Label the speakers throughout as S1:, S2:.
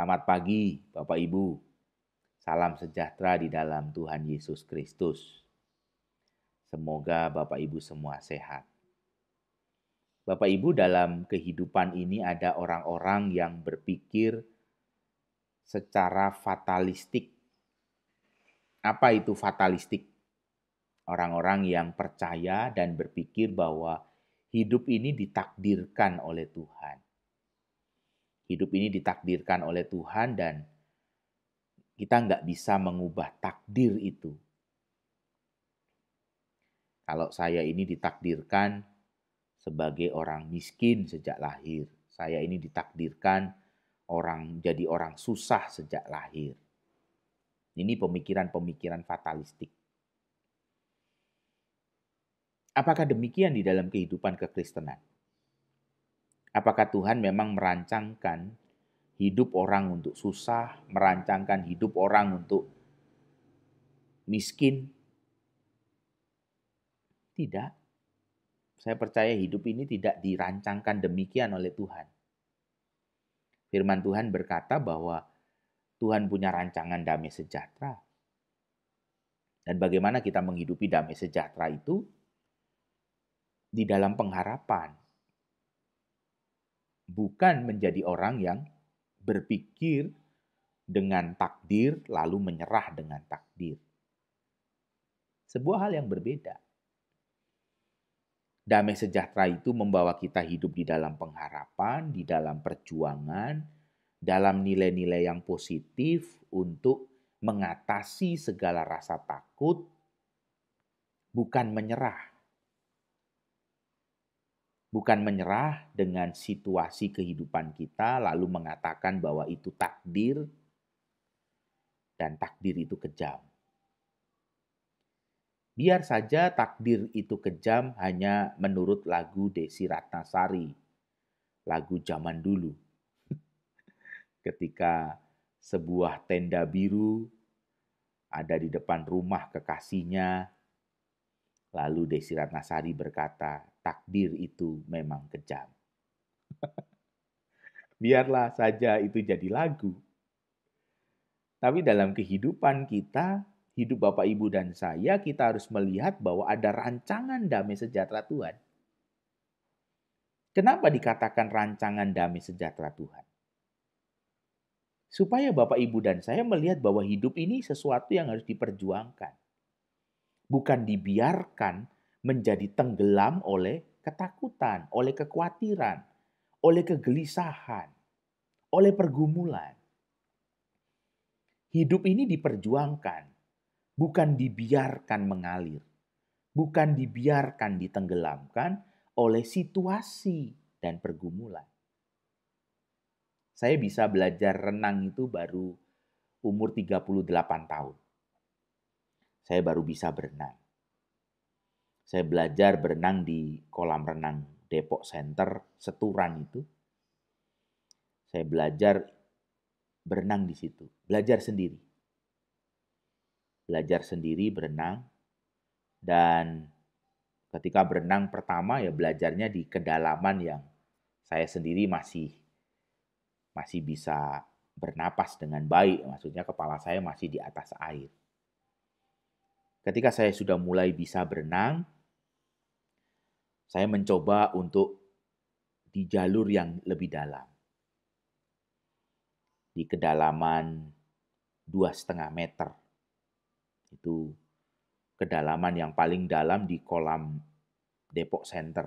S1: Selamat pagi, Bapak Ibu. Salam sejahtera di dalam Tuhan Yesus Kristus. Semoga Bapak Ibu semua sehat. Bapak Ibu, dalam kehidupan ini ada orang-orang yang berpikir secara fatalistik. Apa itu fatalistik? Orang-orang yang percaya dan berpikir bahwa hidup ini ditakdirkan oleh Tuhan. Hidup ini ditakdirkan oleh Tuhan dan kita nggak bisa mengubah takdir itu. Kalau saya ini ditakdirkan sebagai orang miskin sejak lahir. Saya ini ditakdirkan jadi orang susah sejak lahir. Ini pemikiran-pemikiran fatalistik. Apakah demikian di dalam kehidupan kekristenan? Apakah Tuhan memang merancangkan hidup orang untuk susah, merancangkan hidup orang untuk miskin? Tidak. Saya percaya hidup ini tidak dirancangkan demikian oleh Tuhan. Firman Tuhan berkata bahwa Tuhan punya rancangan damai sejahtera. Dan bagaimana kita menghidupi damai sejahtera itu? Di dalam pengharapan. Bukan menjadi orang yang berpikir dengan takdir lalu menyerah dengan takdir. Sebuah hal yang berbeda. Damai sejahtera itu membawa kita hidup di dalam pengharapan, di dalam perjuangan, dalam nilai-nilai yang positif untuk mengatasi segala rasa takut, bukan menyerah. Bukan menyerah dengan situasi kehidupan kita, lalu mengatakan bahwa itu takdir, dan takdir itu kejam. Biar saja takdir itu kejam hanya menurut lagu Desy Ratnasari, lagu zaman dulu. Ketika sebuah tenda biru ada di depan rumah kekasihnya, lalu Desy Ratnasari berkata, takdir itu memang kejam. Biarlah saja itu jadi lagu. Tapi dalam kehidupan kita, hidup Bapak Ibu dan saya, kita harus melihat bahwa ada rancangan damai sejahtera Tuhan. Kenapa dikatakan rancangan damai sejahtera Tuhan? Supaya Bapak Ibu dan saya melihat bahwa hidup ini sesuatu yang harus diperjuangkan. Bukan dibiarkan menjadi tenggelam oleh ketakutan, oleh kekhawatiran, oleh kegelisahan, oleh pergumulan. Hidup ini diperjuangkan, bukan dibiarkan mengalir, bukan dibiarkan ditenggelamkan oleh situasi dan pergumulan. Saya bisa belajar renang itu baru umur 38 tahun. Saya baru bisa berenang. Saya belajar berenang di kolam renang Depok Center, Seturan itu. Saya belajar berenang di situ, belajar sendiri. Belajar sendiri berenang, dan ketika berenang pertama ya belajarnya di kedalaman yang saya sendiri masih bisa bernapas dengan baik, maksudnya kepala saya masih di atas air. Ketika saya sudah mulai bisa berenang, saya mencoba untuk di jalur yang lebih dalam. Di kedalaman 2,5 meter. Itu kedalaman yang paling dalam di kolam Depok Center.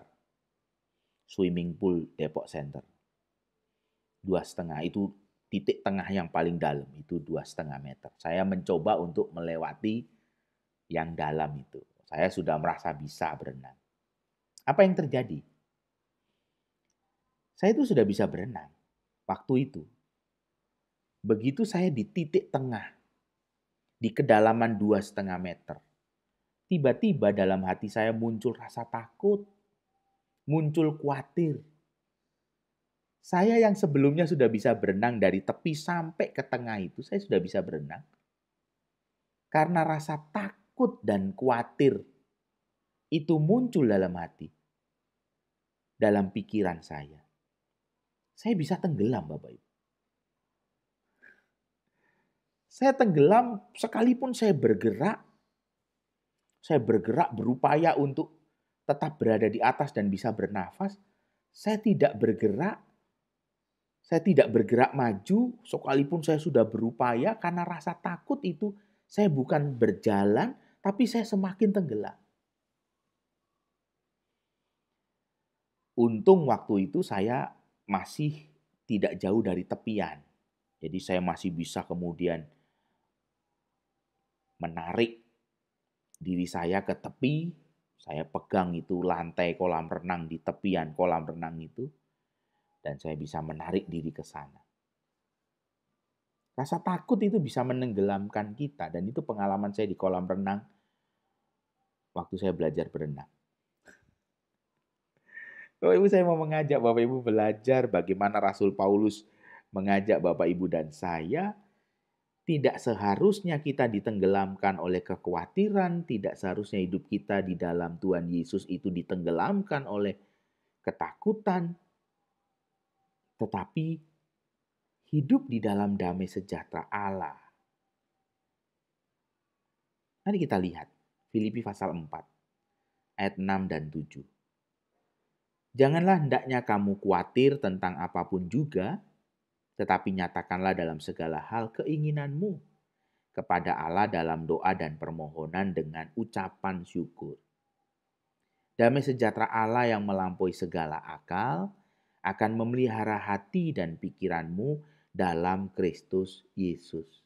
S1: Swimming pool Depok Center. 2,5 itu titik tengah yang paling dalam, itu 2,5 meter. Saya mencoba untuk melewati yang dalam itu. Saya sudah merasa bisa berenang. Apa yang terjadi? Saya itu sudah bisa berenang waktu itu. Begitu saya di titik tengah, di kedalaman 2,5 meter, tiba-tiba dalam hati saya muncul rasa takut, muncul khawatir. Saya yang sebelumnya sudah bisa berenang dari tepi sampai ke tengah itu, saya sudah bisa berenang. Karena rasa takut dan khawatir itu muncul dalam hati, dalam pikiran saya. Saya bisa tenggelam, Bapak Ibu. Saya tenggelam sekalipun saya bergerak berupaya untuk tetap berada di atas dan bisa bernafas, saya tidak bergerak, saya tidak bergerak maju sekalipun saya sudah berupaya karena rasa takut itu saya bukan berjalan, tapi saya semakin tenggelam. Untung waktu itu saya masih tidak jauh dari tepian. Jadi saya masih bisa kemudian menarik diri saya ke tepi, saya pegang itu lantai kolam renang di tepian kolam renang itu, dan saya bisa menarik diri ke sana. Rasa takut itu bisa menenggelamkan kita, dan itu pengalaman saya di kolam renang waktu saya belajar berenang. Bapak Ibu, saya mau mengajak Bapak Ibu belajar bagaimana Rasul Paulus mengajak Bapak Ibu dan saya. Tidak seharusnya kita ditenggelamkan oleh kekhawatiran, tidak seharusnya hidup kita di dalam Tuhan Yesus itu ditenggelamkan oleh ketakutan, tetapi hidup di dalam damai sejahtera Allah. Mari kita lihat Filipi pasal 4 ayat 6 dan 7. Janganlah hendaknya kamu khawatir tentang apapun juga, tetapi nyatakanlah dalam segala hal keinginanmu kepada Allah dalam doa dan permohonan dengan ucapan syukur. Damai sejahtera Allah yang melampaui segala akal akan memelihara hati dan pikiranmu dalam Kristus Yesus.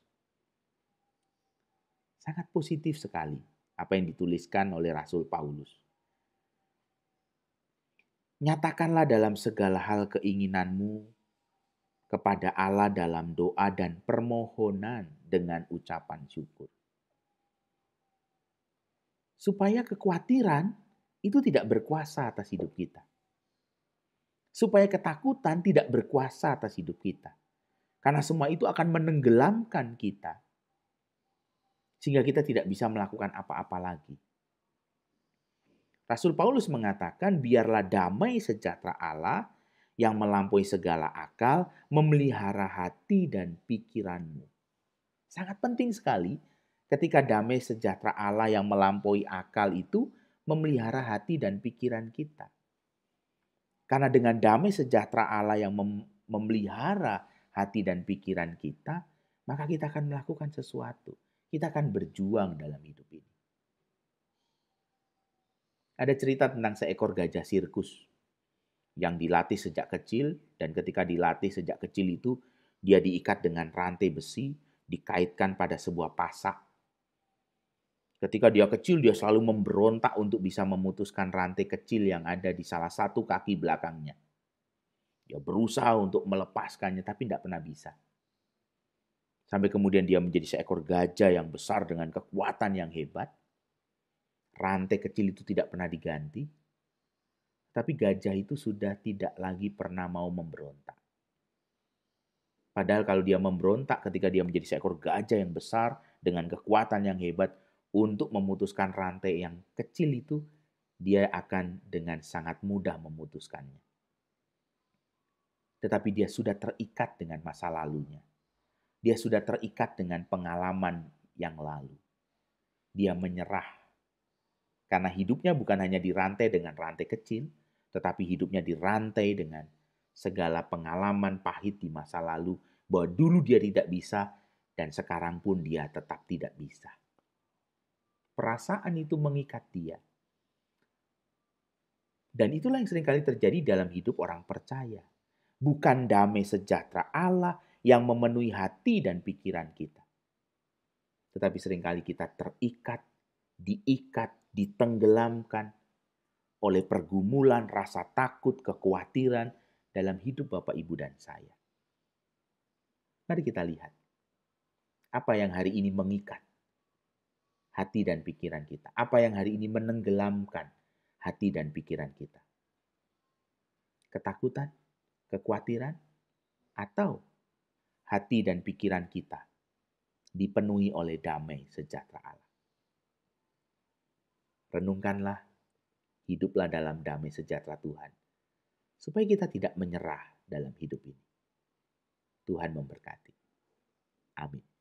S1: Sangat positif sekali apa yang dituliskan oleh Rasul Paulus. Nyatakanlah dalam segala hal keinginanmu kepada Allah dalam doa dan permohonan dengan ucapan syukur. Supaya kekhawatiran itu tidak berkuasa atas hidup kita. Supaya ketakutan tidak berkuasa atas hidup kita. Karena semua itu akan menenggelamkan kita. Sehingga kita tidak bisa melakukan apa-apa lagi. Rasul Paulus mengatakan, biarlah damai sejahtera Allah yang melampaui segala akal memelihara hati dan pikiranmu. Sangat penting sekali ketika damai sejahtera Allah yang melampaui akal itu memelihara hati dan pikiran kita. Karena dengan damai sejahtera Allah yang memelihara hati dan pikiran kita, maka kita akan melakukan sesuatu. Kita akan berjuang dalam hidup ini. Ada cerita tentang seekor gajah sirkus yang dilatih sejak kecil, dan ketika dilatih sejak kecil itu dia diikat dengan rantai besi, dikaitkan pada sebuah pasak. Ketika dia kecil, dia selalu memberontak untuk bisa memutuskan rantai kecil yang ada di salah satu kaki belakangnya. Dia berusaha untuk melepaskannya, tapi tidak pernah bisa. Sampai kemudian dia menjadi seekor gajah yang besar dengan kekuatan yang hebat. Rantai kecil itu tidak pernah diganti. Tapi gajah itu sudah tidak lagi pernah mau memberontak. Padahal kalau dia memberontak ketika dia menjadi seekor gajah yang besar dengan kekuatan yang hebat untuk memutuskan rantai yang kecil itu, dia akan dengan sangat mudah memutuskannya. Tetapi dia sudah terikat dengan masa lalunya. Dia sudah terikat dengan pengalaman yang lalu. Dia menyerah. Karena hidupnya bukan hanya dirantai dengan rantai kecil, tetapi hidupnya dirantai dengan segala pengalaman pahit di masa lalu, bahwa dulu dia tidak bisa dan sekarang pun dia tetap tidak bisa. Perasaan itu mengikat dia. Dan itulah yang seringkali terjadi dalam hidup orang percaya. Bukan damai sejahtera Allah yang memenuhi hati dan pikiran kita. Tetapi seringkali kita terikat, diikat, ditenggelamkan oleh pergumulan, rasa takut, kekhawatiran dalam hidup Bapak, Ibu, dan saya. Mari kita lihat apa yang hari ini mengikat hati dan pikiran kita. Apa yang hari ini menenggelamkan hati dan pikiran kita. Ketakutan, kekhawatiran, atau hati dan pikiran kita dipenuhi oleh damai sejahtera Allah. Renungkanlah, hiduplah dalam damai sejahtera Tuhan, supaya kita tidak menyerah dalam hidup ini. Tuhan memberkati. Amin.